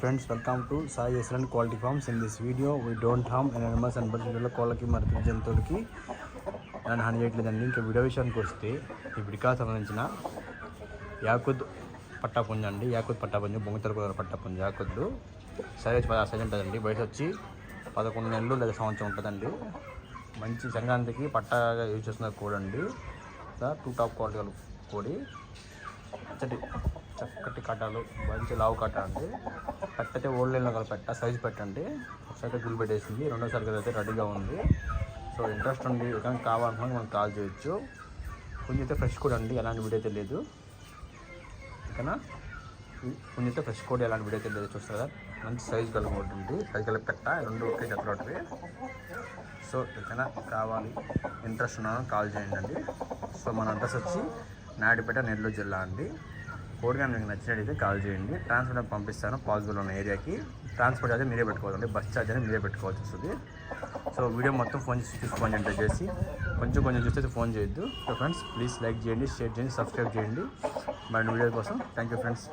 Friends, welcome to Sai Excellent Quality Farms. In this video, we don't harm animals and birds. వీడియోలో కోళ్ళకి మరియు జంతువులకి నేను హాని చేయట్లేదండి. ఇంకా వీడియో విషయానికి వస్తే ఈ విడికా సంబంధించిన యాకుద్ పట్టాపుంజ అండి. యాకుద్ పట్టాపుంజ బొంగతెర పట్టాపుంజ యాకుద్ సైజ్ 16 ఉంటుందండి. వయసు వచ్చి 11 నెలలు లేదా సంవత్సరం ఉంటుందండి. మంచి సంక్రాంతికి పట్టాగా యూజ్ చేస్తున్న కోడి అండి. 2 టాప్ క్వాలిటీ కోడి, చక్కటి కట్టాలు, మంచి లావు కట్ట అండి. పెట్టయితే ఓల్డ్ లైన్లో గల పెట్ట సైజు పెట్టండి. ఒకసారి గుళ్ళు పెట్టేసింది, రెండోసారి అయితే రెడీగా ఉంది. సో ఇంట్రెస్ట్ ఉంది, కానీ కావాలనుకుని మనం కాల్ చేయొచ్చు. కొంచెం అయితే ఫ్రెష్ కూడా అండి, ఎలాంటి వీడియో అయితే లేదు. ఓకేనా, కొంచెం అయితే ఫ్రెష్ కూడా ఎలాంటి వీడియో అయితే లేదు. చూస్తారా, మంచి సైజు కలిగి ఉంటుంది. సైజు కలిగి పెట్ట రెండు ఒకే జతలోటివి. సో ఓకేనా, కావాలి ఇంట్రెస్ట్ ఉన్నాను కాల్ చేయండి. సో మన అడ్రస్ వచ్చి నాయుడుపేట, నెల్లూరు జిల్లా అండి. కోడి కానీ మీకు నచ్చినట్టయితే కాల్ చేయండి. ట్రాన్స్పోర్ట్ పంపిస్తాను పాసిబుల్ ఉన్న ఏరియాకి. ట్రాన్స్పోర్ట్ అయితే మీరే పెట్టుకోవాలండి, బస్ ఛార్జ్ అనేది మీరే పెట్టుకోవాల్సి వస్తుంది. సో వీడియో మొత్తం ఫోన్ చేసి చూసుకోండి, ఎంటర్ చేసి కొంచెం చూస్తే ఫోన్ చేయొద్దు. సో ఫ్రెండ్స్, ప్లీజ్ లైక్ చేయండి, షేర్ చేయండి, సబ్స్క్రైబ్ చేయండి మరిన్ని వీడియో కోసం. Thank you friends.